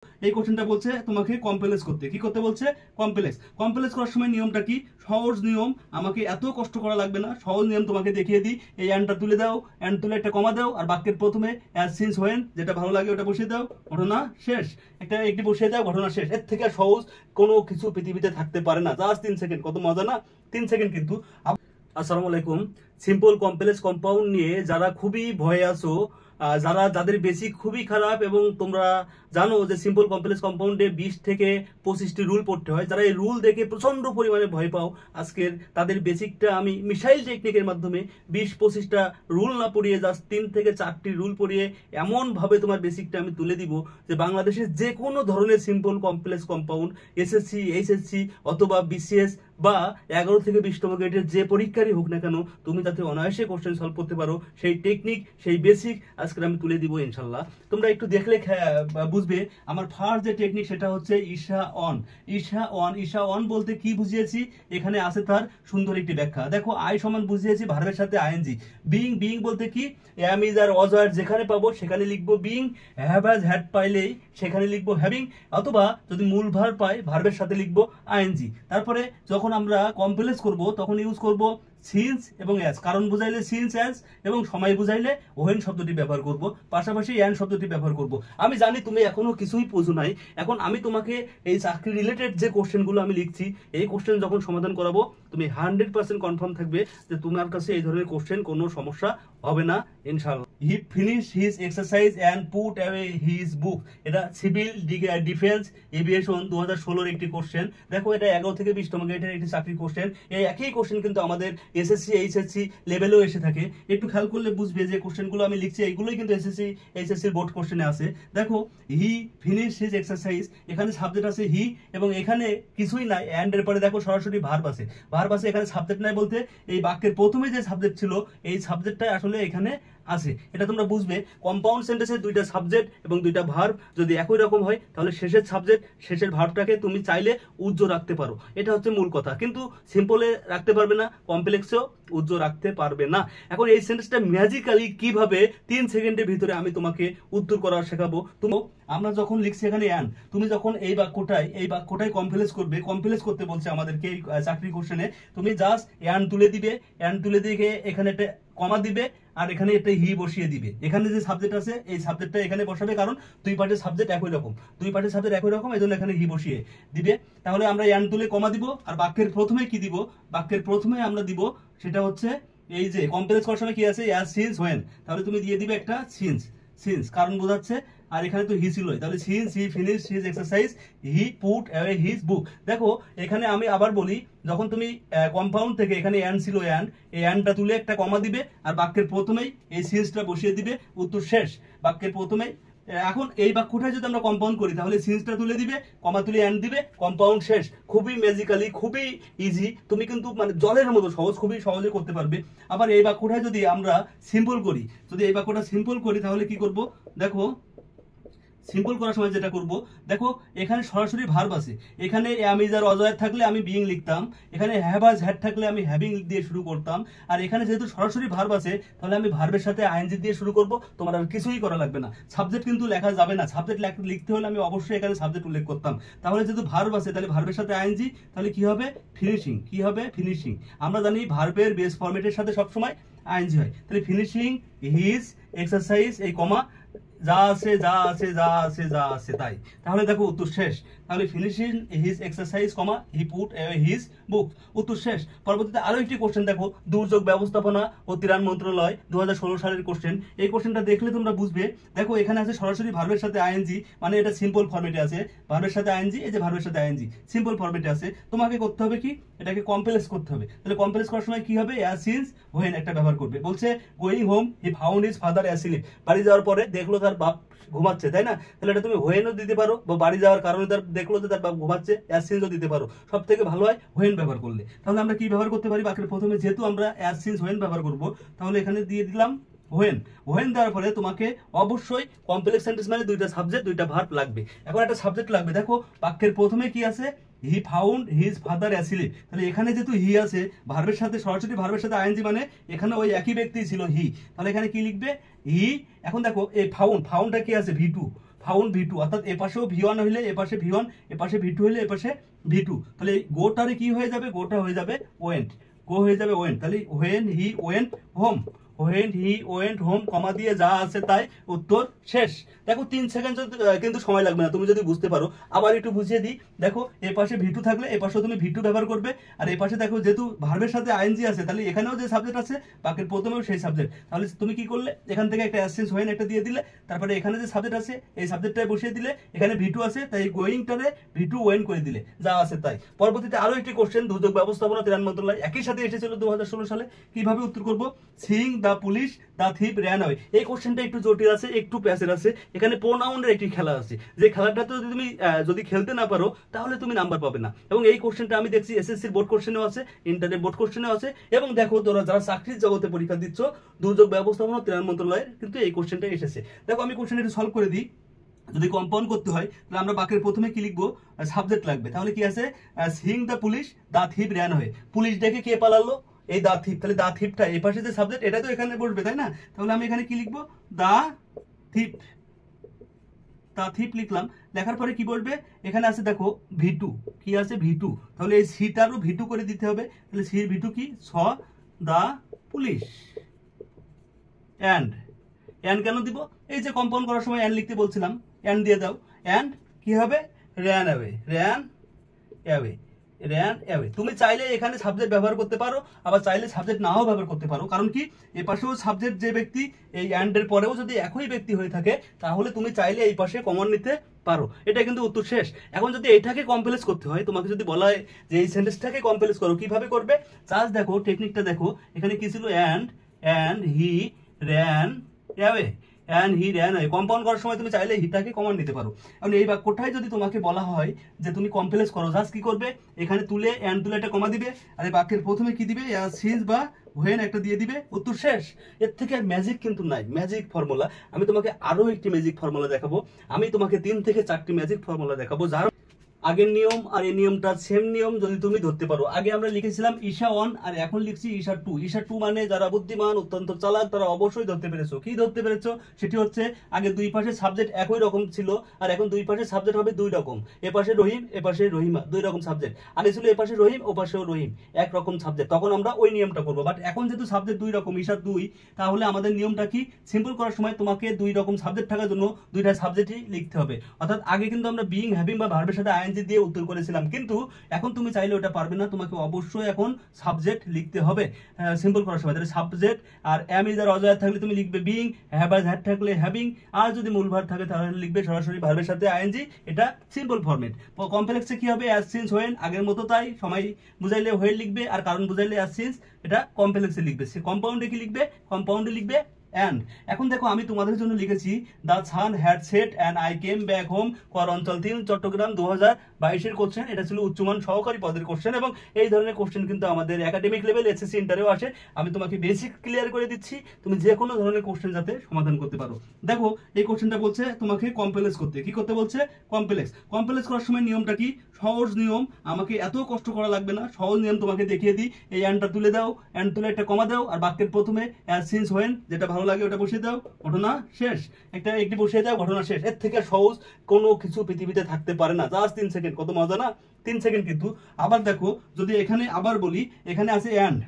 এই কোশ্চেনটা বলছে তোমাকে কমপ্লেক্স করতে। কি করতে বলছে? কমপ্লেক্স করার সময় নিয়মটা কি? সহজ নিয়ম, আমাকে এত কষ্ট করা লাগবে না, সহজ নিয়ম তোমাকে দেখিয়ে দিই। এই অ্যান্ডটা তুলে দাও, অ্যান্ড তুলে একটা কমা দাও, আর বাক্যের প্রথমে অ্যাজ সিন্স হোয়েন যেটা ভালো লাগে ওটা বসিয়ে দাও, ঘটনা শেষ। একটি বসিয়ে দাও, ঘটনা শেষ। এর থেকে সহজ কোনো কিছু পৃথিবীতে থাকতে পারে না। জাস্ট 3 সেকেন্ড, কত মজা না? 3 সেকেন্ড কিন্তু। আসসালামু আলাইকুম। সিম্পল কমপ্লেক্স কম্পাউন্ড নিয়ে যারা খুবই ভয়ে আছো, যাদের বেসিক খুবই খারাপ, এবং তোমরা জানো যে সিম্পল কমপ্লেক্স কম্পাউন্ডে 20 থেকে 25টি রুল পড়তে হয়, যারা এই রুল দেখে প্রচন্ড পরিমাণে ভয় পাও, আজকের তাদের বেসিকটা আমি মিসাইল টেকনিকের মাধ্যমে 20-25টা রুল না পড়িয়ে জাস্ট 3 থেকে 4টি রুল পড়িয়ে এমনভাবে তোমার বেসিকটা আমি তুলে দিব যে বাংলাদেশের যে কোনো ধরনের simple complex compound SSC, HSC অথবা বিসিএস বা 11 থেকে 20তম গ্রেডের যে পরীক্ষারই হোক না কেন, তুমি তাতে অনায়াসে কোশ্চেন সলভ করতে পারো। সেই টেকনিক, সেই বেসিক আজকে আমি তুলে দিব ইনশাল্লাহ। তোমরা একটু দেখলে বুঝবে। আমার ফার্স্ট যে টেকনিক সেটা হচ্ছে ঈশা অন। ঈশা অন বলতে কি বুঝিয়েছি, এখানে আছে তার সুন্দর একটি ব্যাখ্যা। দেখো, আই সমান বুঝিয়েছি ভার্বের সাথে আইএনজি। বিং বলতে কি, এম ইজ আর ওয়াজ আর যেখানে পাবো সেখানে লিখবো বিং। হ্যাভ হ্যাজ হ্যাড পাইলেই সেখানে লিখবো হ্যাভিং, অথবা যদি মূল ভার্ব পাই ভার্বের সাথে লিখবো আইএনজি। তারপরে যখন আমরা কমপ্লেক্স করব তখন ইউজ করব সিন্স এবং অ্যাজ। কারণ বুঝাইলে সিন্স, অ্যাজ, এবং সময় বুঝাইলে ওহেন শব্দটি ব্যবহার করব, পাশাপাশি অ্যান শব্দটি ব্যবহার করব। আমি জানি তুমি এখনো কিছুই বোঝো নাই। এখন আমি তোমাকে এই চাকরি রিলেটেড যে কোশ্চেনগুলো আমি লিখছি, এই কোশ্চেন যখন সমাধান করাবো তুমি 100% কনফার্ম থাকবে যে তোমার কাছে এই ধরনের কোশ্চেন কোনো সমস্যা হবে না ইনশাআল্লাহ। হি finish his exercise and put away his book. এটা সিভিল ডিফেন্স এভিয়েশন 2016-র একটি কোশ্চেন। দেখো, এটা 11 থেকে 20তম গ্রেডের একটি চাকরি কোশ্চেন। এই একই কোশ্চেন কিন্তু আমাদের এসএসসি, এইচএসসি লেভেলেও এসে থাকে। একটু খেয়াল করলে বুঝবে যে কোশ্চেনগুলো আমি লিখছি এইগুলোই কিন্তু এসএসসি, এইচএসসির বোর্ড কোশ্চেনে আছে। দেখো, হি ফিনিশ হিজ এক্সারসাইজ, এখানে সাবজেক্ট আছে হি, এবং এখানে কিছুই নাই, অ্যান্ড এর পরে দেখো সরাসরি ভার্ব আছে। এখানে সাবজেক্ট নাই বলতে এই বাক্যের প্রথমে যে সাবজেক্ট ছিল এই সাবজেক্টটাই আসলে এখানে আছে। এটা তোমরা বুঝবে। কম্পাউন্ড সেন্টেন্সে 2টা সাবজেক্ট এবং 2টা ভার্ব যদি একই রকম হয় তাহলে শেষের সাবজেক্ট, শেষের ভার্বটাকে তুমি চাইলে উজ্জ্ব রাখতে পারো। এটা হচ্ছে মূল কথা। কিন্তু সিম্পলে রাখতে পারবে না, কমপ্লেক্সেও উজ্জ্ব রাখতে পারবে না। এখন এই সেন্টেন্সটা ম্যাজিক্যালি কিভাবে 3 সেকেন্ডের ভিতরে আমি তোমাকে উত্তর করা শেখাবো। আমরা যখন লিখছি এখানে অ্যান, তুমি যখন এই বাক্যটাই কমপ্লেক্স করতে বলছে আমাদেরকে এই চাকরি কোশ্চেনে, তুমি জাস্ট অ্যান তুলে দিবে, এখানে একটা কমা দিবে, আর এখানে একটা হি বসিয়ে দিবে। এখানে যে সাবজেক্ট আছে এই সাবজেক্টটা এখানে বসাবে, কারণ দুই পার্টের সাবজেক্ট একই রকম, এই জন্য এখানে হি বসিয়ে দিবে। তাহলে আমরা অ্যান তুলে কমা দিব, আর বাক্যের প্রথমে কি দিব? বাক্যের প্রথমে আমরা দিব সেটা হচ্ছে এই যে কমপ্লেক্স করার সময় কি আছে, অ্যাজ সিন্স হোয়েন, তাহলে তুমি দিয়ে দিবে একটা সিন্স, কারণ বোঝাচ্ছে। আর এখানে তো হি ছিলই, তাহলে since he finish his exercise he put away his book. দেখো, এখানে আমি আবার বলি, যখন তুমি কম্পাউন্ড থেকে এখানে অ্যান ছিল, এই অ্যানটা তুলে একটা কমা দিবে, আর বাক্যের প্রথমেই এই সিন্সটা বসিয়ে দিবে, উত্তর শেষ। বাক্যের প্রথমেই। এখন এই বাক্যটা যদি আমরা কম্পাউন্ড করি তাহলে সিন্সটা তুলে দিবে, কমা তুলে অ্যান দিবে, কম্পাউন্ড শেষ। খুবই ম্যাজিক্যালি, খুবই ইজি। তুমি কিন্তু মানে জলের মতো সহজ, খুবই সহজে করতে পারবে। আবার এই বাক্যটা যদি আমরা সিম্পল করি, তাহলে কি করব? দেখো, সিম্পল করার সময় যেটা করব, দেখো এখানে সরাসরি ভার্ব আছে। এখানে এম ইজ আর অজয় থাকলে আমি বিইং লিখতাম, এখানে হ্যাভ হ্যাজ হ্যাড থাকলে আমি হ্যাভিং দিয়ে শুরু করতাম, আর এখানে যেহেতু সরাসরি ভার্ব আছে তাহলে আমি ভার্বের সাথে আইএনজি দিয়ে শুরু করব। তোমার আর কিছুই করা লাগবে না। সাবজেক্ট কিন্তু লেখা যাবে না। সাবজেক্ট লিখতে হলে আমি অবশ্যই এখানে সাবজেক্ট উল্লেখ করতাম। তাহলে যেহেতু ভার্ব আছে তাহলে ভার্বের সাথে আইএনজি, তাহলে কি হবে? ফিনিশিং। আমরা জানি ভার্বের বেস ফরম্যাটের সাথে সবসময় আইএনজি হয়। তাহলে ফিনিশিং হিজ এক্সারসাইজ, এই কমা যা আছে তাই। তাহলে দেখো উত্তর শেষ। তাহলে finishing his exercise comma he put away his book, উত্তর শেষ। পরবর্তীতে আরো একটি কোশ্চেন দেখো, দুর্যোগ ব্যবস্থাপনা ও ত্রাণ মন্ত্রণালয় 2016 সালের কোশ্চেন। এই কোশ্চেনটা দেখলে তোমরা বুঝবে। দেখো, এখানে আছে সরাসরি ভার্বের সাথে আইএনজি, মানে এটা সিম্পল ফরম্যাটে আছে। ভার্বের সাথে আইএনজি, এই যে ভার্বের সাথে আইএনজি সিম্পল ফরম্যাটে আছে। তোমাকে করতে হবে কি, এটাকে কমপ্লেক্স করতে হবে। তাহলে কমপ্লেক্স করার সময় কি হবে? অ্যাজ সিন্স হোয়েন একটা ব্যবহার করবে। বলছে going home he found his father asleep, বাড়ি যাওয়ার পরে দেখলো তার বাপ ঘুমাচ্ছে, তাই না? তাহলে এটা তুমি হোয়েনও দিতে পারো, বা বাড়ি যাওয়ার কারণে তার দেখলো যে তার বাপ ঘুমাচ্ছে, অ্যাজ সিন্সও দিতে পারো। সব থেকে ভালো হয় হোয়েন ব্যবহার করলে। তাহলে আমরা কি ব্যবহার করতে পারি? বাক্যের প্রথমে যেহেতু আমরা অ্যাজ সিন্স হোয়েন ব্যবহার করব, তাহলে এখানে দিয়ে দিলাম হোয়েন দেওয়ার পরে তোমাকে অবশ্যই কমপ্লেক্স সেন্টেন্স মানে 2টা সাবজেক্ট 2টা ভার্ব লাগবে। এখন একটা সাবজেক্ট লাগবে। দেখো, বাক্যের প্রথমে কি আছে? He found his father asleep. তাহলে এখানে যেহেতু হি আছে, ভার্বের সাথে সরাসরি ভার্বের সাথে আইএনজি, মানে এখানে ওই একই ব্যক্তি ছিল হি। তাহলে এখানে কি লিখবে? হি। এখন দেখো এই ফাউন্ডটা কি আছে? V2। ফাউন্ড ভি টু, অর্থাৎ এ পাশেও ভি1 হইলে এ পাশে ভি1, এ পাশে ভি2 হইলে এ পাশে ভি2, তাহলে এই গোটারে কি হয়ে যাবে, গোটা হয়ে যাবে ওয়েন্ট, গো হয়ে যাবে ওয়েন্ট। তাহলে when he went home, when he went home, comma দিয়ে যা আছে তাই, উত্তর শেষ। দেখো 3 সেকেন্ড কিন্তু সময় লাগবে না, তুমি যদি বুঝতে পারো। আবার একটু বুঝিয়ে দিই, দেখো এ পাশে ভি2 থাকলে এ পাশেও তুমি ভি2 ব্যবহার করবে, আর এ পাশে দেখো যেহেতু ভার্বের সাথে আইএনজি আছে, তাহলে এখানেও যে সাবজেক্ট আছে বাকির প্রথমেও সেই সাবজেক্ট। তাহলে তুমি কি করলে, এখান থেকে একটা অ্যাসেন্স হোয়েন একটা দিয়ে দিলে, তারপরে এখানে যে সাবজেক্ট আছে এই সাবজেক্টটাই বসিয়ে দিলে, এখানে ভি2 আছে তাই গোয়িংটারে ভি2 ওয়েন করে দিলে, যা আছে তাই। পরবর্তীতে আরো একটি কোশ্চেন, দুর্যোগ ব্যবস্থাপনা ত্রাণ মন্ত্রণালয়, একই সাথে এসেছিল 2016 সালে। কিভাবে উত্তর করব, seeing the police the thief ran away. এই কোশ্চেনটা একটু জটিল আছে, একটু প্যাসের আছে, এখানে প্রোনাউনের একটি খেলা আছে, যে খেলাটাতে যদি তুমি যদি খেলতে না পারো তাহলে তুমি নাম্বার পাবে না। এবং এই কোশ্চেনটা আমি দেখছি এসএসসির বোর্ড কোশ্চেনেও আছে, ইন্টারের বোর্ড কোশ্চেনেও আছে, এবং দেখো তোরা যারা চাকরির জগতে পরীক্ষা দিচ্ছ দুর্যোগ ব্যবস্থাপনা ত্রাণ মন্ত্রণালয়ের কিন্তু এই কোশ্চেনটা এসেছে। দেখো আমি কোশ্চেনটা একটু সলভ করে দিই। যদি কম্পাউন্ড করতে হয় তাহলে আমরা বাক্যের প্রথমে কি লিখবো, সাবজেক্ট লাগবে। তাহলে কি আছে, seeing the police the thief ran away, police ডেকে কে পালালো, এই দা থিপ। তাহলে দা থিপটা এই পাশে যে সাবজেক্ট এটা তো এখানে বসবে, তাই না? তাহলে আমি এখানে কি লিখবো, দা থিপ, দা থিপ লিখলাম। লেখার পরে কি বলবে, এখানে আছে দেখো ভি2, কি আছে ভি2, তাহলে এই সিটারও ভি2 করে দিতে হবে। তাহলে সির ভি2 কি, স দা পুলিশ অ্যান্ড, অ্যান্ড কেন দিব, এই যে কম্পাউন্ড করার সময় অ্যান্ড লিখতে বলছিলাম, অ্যান্ড দিয়ে দাও। অ্যান্ড কি হবে, ran away, ran away, ran away. তুমি চাইলে এখানে সাবজেক্ট ব্যবহার করতে পারো, আবার চাইলে সাবজেক্ট নাও ব্যবহার করতে পারো। কারণ কি, এই পাশেও সাবজেক্ট যে ব্যক্তি, এই অ্যান্ড এর পরেও যদি একই ব্যক্তি হয়ে থাকে তাহলে তুমি চাইলে এই পাশে কমন নিতে পারো। এটা কিন্তু উত্তর শেষ। এখন যদি এটাকে কমপ্লেক্স করতে হয়, তোমাকে যদি বলা হয় যে এই সেন্টেন্সটাকে কমপ্লেক্স করো, কিভাবে করবে, জাস্ট দেখো টেকনিকটা দেখো। এখানে কি ছিল, and he ran away, and he ran away. Compound করার সময় তুমি চাইলে হিটাকে কমন নিতে পারো। কারণ এই বাক্যটাই যদি তোমাকে বলা হয় যে তুমি কমপ্লেক্স করো, জাস্ট কি করবে, এখানে তুলে অ্যান্ড তুলে একটা কমা দিবে, আর এই বাক্যের প্রথমে কি দিবে, সিন্স বা হোয়েন একটা দিয়ে দিবে, উত্তর শেষ। এর থেকে আর ম্যাজিক কিন্তু নাই, ম্যাজিক ফর্মুলা। আমি তোমাকে আরো একটি ম্যাজিক ফর্মুলা দেখাবো, আমি তোমাকে 3 থেকে 4টি ম্যাজিক ফর্মুলা দেখাবো, যার আগের নিয়ম আর এই নিয়মটা সেম নিয়ম যদি তুমি ধরতে পারো। আগে আমরা লিখেছিলাম ঈশা 1 আর এখন লিখছি ঈশা 2। ঈশা 2 মানে যারা বুদ্ধিমান, অত্যন্ত চালাক, তারা অবশ্যই ধরতে পেরেছো। কি ধরতে পেরেছো, সেটি হচ্ছে আগে দুই পাশে সাবজেক্ট একই রকম ছিল, আর এখন দুই পাশে সাবজেক্ট হবে দুই রকম। এ পাশে রহিম, এ পাশে রহিমা, দুই রকম সাবজেক্ট। আগে ছিল এ পাশে রহিম, ও পাশেও রহিম, এক রকম সাবজেক্ট, তখন আমরা ওই নিয়মটা করবো। বাট এখন যেহেতু সাবজেক্ট দুই রকম, ঈশা 2, তাহলে আমাদের নিয়মটা কি, সিম্পল করার সময় তোমাকে দুই রকম সাবজেক্ট থাকার জন্য দুইটা সাবজেক্টই লিখতে হবে। অর্থাৎ আগে কিন্তু আমরা বিইং, হ্যাভিং বা ভার্বের সাথে আইএনজি দিয়ে উত্তর করেছিলাম, কিন্তু এখন তুমি চাইলে ওটা পারবে না, তোমাকে অবশ্যই এখন সাবজেক্ট লিখতে হবে সিম্পল করার সময়। তাহলে সাবজেক্ট আর এম ইজ আর অজয় থাকলে তুমি লিখবে বিইং, হ্যাভ আর হ্যাড থাকলে হ্যাভিং, আর যদি মূল ভার্ব থাকে তাহলে লিখবে সরাসরি ভার্বের সাথে আইএনজি। এটা সিম্পল ফরম্যাট। কমপ্লেক্সে কি হবে, অ্যাজ সিন্স হোয়েন, আগের মতো তাই, সময় বুঝাইলে হোয়েন লিখবে, আর কারণ বুঝাইলে অ্যাজ সিন্স, এটা কমপ্লেক্সে লিখবে। সে কম্পাউন্ডে কি লিখবে, কম্পাউন্ডে লিখবে অ্যান্ড। এখন দেখো আমি তোমাদের জন্য লিখেছি the sun had set and I came back home, কর অঞ্চল 3, চট্টগ্রাম, 2022 কোশ্চেন। এটা ছিল উচ্চমান সহকারী পদের কোশ্চেন, এবং এই ধরনের কোশ্চেন কিন্তু আমাদের একাডেমিক লেভেল এসএসসি ইন্টারেও আসে। আমি তোমাকে বেসিক ক্লিয়ার করে দিচ্ছি, তুমি যে কোনো ধরনের কোশ্চেন যাতে সমাধান করতে পারো। দেখো এই কোশ্চেনটা বলছে তোমাকে কমপ্লেক্স করতে, কি করতে বলছে, কমপ্লেক্স। কমপ্লেক্স করার সময় নিয়মটা কি, সহজ নিয়ম, আমাকে এত কষ্ট করা লাগবে না, সহজ নিয়ম তোমাকে দেখিয়ে দিই। এই অ্যান্ডটা তুলে দাও, অ্যান্ড তুলে একটা কমা দাও, আর বাক্যের প্রথমে অ্যাজ সিন্স হোয়েন যেটা ভালো লাগে ওটা বসিয়ে দাও, ঘটনা শেষ। একটি বসিয়ে দাও, ঘটনা শেষ। এর থেকে সহজ কোনো কিছু পৃথিবীতে থাকতে পারে না। জাস্ট 3 সেকেন্ড, কত মজা না, 3 সেকেন্ড কিন্তু। আবার দেখো যদি এখানে আবার বলি, এখানে আছে অ্যান্ড,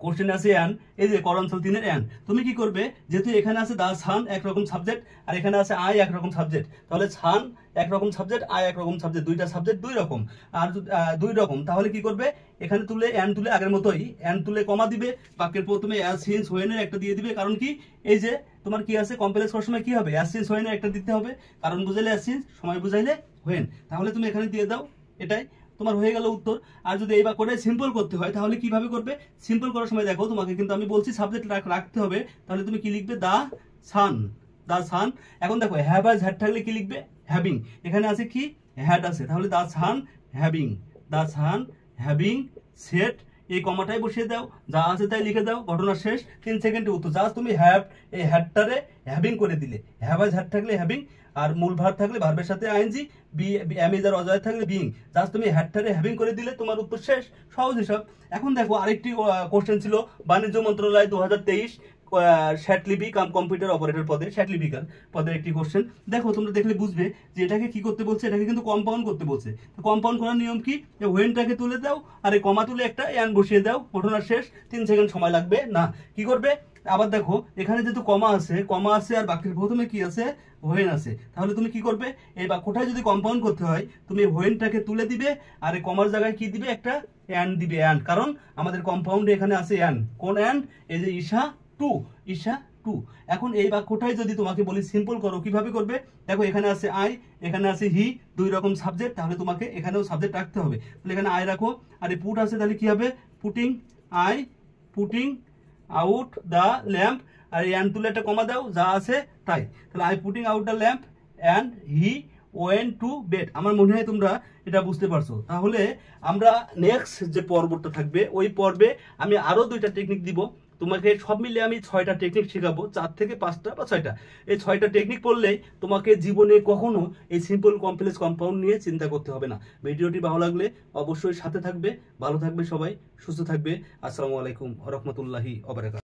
কোশ্চেন আছে অ্যান্ড, এই যে কর অঞ্চল 3 এর অ্যান্ড, তুমি কি করবে, যেহেতু এখানে আছে দা সান একরকম সাবজেক্ট, আর এখানে আছে আই একরকম সাবজেক্ট, তাহলে সান একরকম সাবজেক্ট, আই একরকম সাবজেক্ট, দুইটা সাবজেক্ট দুই রকম, আর দুই রকম, তাহলে কি করবে, এখানে তুলে অ্যান্ড তুলে আগের মতোই অ্যান্ড তুলে কমা দিবে, বাক্যের প্রথমে অ্যাজ সিন্স হোয়েনের একটা দিয়ে দিবে। কারণ কি, এই যে তোমার কি আছে, কমপ্লেক্স করার সময় কি হবে, অ্যাজ সিন্স হোয়েনের একটা দিতে হবে, কারণ বুঝাইলে অ্যাজ সিন্স, সময় বুঝাইলে হোয়েন, তাহলে তুমি এখানে দিয়ে দাও, এটাই তোমার হয়ে গেল উত্তর। আর যদি এই বাক্যটাই সিম্পল করতে হয় তাহলে কিভাবে করবে, সিম্পল করার সময় দেখো তোমাকে কিন্তু আমি বলছি সাবজেক্ট রাখতে হবে, তাহলে তুমি কি লিখবে, দা সান, দা সান। এখন দেখো হ্যাভ আর হ্যাড থাকলে কি লিখবে, হ্যাভিং, এখানে আছে কি, হ্যাড আছে, তাহলে দা সান হ্যাভিং, দা সান হ্যাভিং সেট, এই কমাটাই বসিয়ে দাও, যা আছে তাই লিখে দাও, ঘটনা শেষ। 3 সেকেন্ডে উত্তর। জাস্ট তুমি হ্যাভ, এই হ্যাডটারে হ্যাভিং করে দিলে, হ্যাভ আর হ্যাড থাকলে হ্যাভিং, আর মূল ভার্ব থাকলে ভার্বের সাথে আইএনজি, এম ইজ আর অজয় থাকলে বিইং, জাস্ট তুমি হ্যাডটারে হ্যাভিং করে দিলে, তোমার উত্তর শেষ, সহজ হিসাব। এখন দেখো আরেকটি কোশ্চেন ছিল বাণিজ্য মন্ত্রণালয় 2023 শ্যাটলিপি কাম কম্পিউটার অপারেটর পদে, শ্যাটলিপিকার পদের একটি কোশ্চেন। দেখো তোমরা দেখলে বুঝবে যে এটাকে কি করতে বলছে, এটাকে কিন্তু কম্পাউন্ড করতে বলছে। তো কম্পাউন্ড করার নিয়ম কি, হোয়েনটাকে তুলে দাও আর এই কমা তুলে একটা অ্যান বসিয়ে দাও, ঘটনা শেষ, 3 সেকেন্ড সময় লাগবে না। কি করবে, আবার দেখো এখানে যেহেতু কমা আছে আর বাকির প্রথমে কি আছে, হোয়েন আছে, তাহলে তুমি কি করবে, এই বাক্যটায় যদি কম্পাউন্ড করতে হয় তুমি হোয়েনটাকে তুলে দিবে আর এই কমার জায়গায় কি দিবে, একটা অ্যান দিবে, অ্যান, কারণ আমাদের কম্পাউন্ডে এখানে আছে অ্যান। কোন অ্যান, এই যে ঈশা টু। এখন এই বাক্যটাই যদি তোমাকে বলি সিম্পল করো, কিভাবে করবে, দেখো এখানে আছে আই, এখানে আছে হি, 2 রকম সাবজেক্ট, তাহলে তোমাকে এখানেও সাবজেক্ট রাখতে হবে। তাহলে এখানে আই রাখো আর এই পুট আছে, তাহলে কি হবে, পুটিং আউট দ্য ল্যাম্প, আর এই অ্যান তুলে একটা কমা দাও, যা আছে তাই। তাহলে I putting out the lamp and he went to bed. আমার মনে হয় তোমরা এটা বুঝতে পারছো। তাহলে আমরা নেক্সট যে পর্বটা থাকবে ওই পর্বে আমি আরো 2টা টেকনিক দিব তোমাকে, সব মিলিয়ে আমি 6টা টেকনিক শেখাবো, 4 থেকে 5টা বা 6টা। এই 6টা টেকনিক পড়লেই তোমাকে জীবনে কখনো এই সিম্পল কমপ্লেক্স কম্পাউন্ড নিয়ে চিন্তা করতে হবে না। ভিডিওটি ভালো লাগলে অবশ্যই সাথে থাকবে, ভালো থাকবে সবাই, সুস্থ থাকবে। আসসালামু আলাইকুম ওয়া রাহমাতুল্লাহি ওয়া বারাকাতুহু।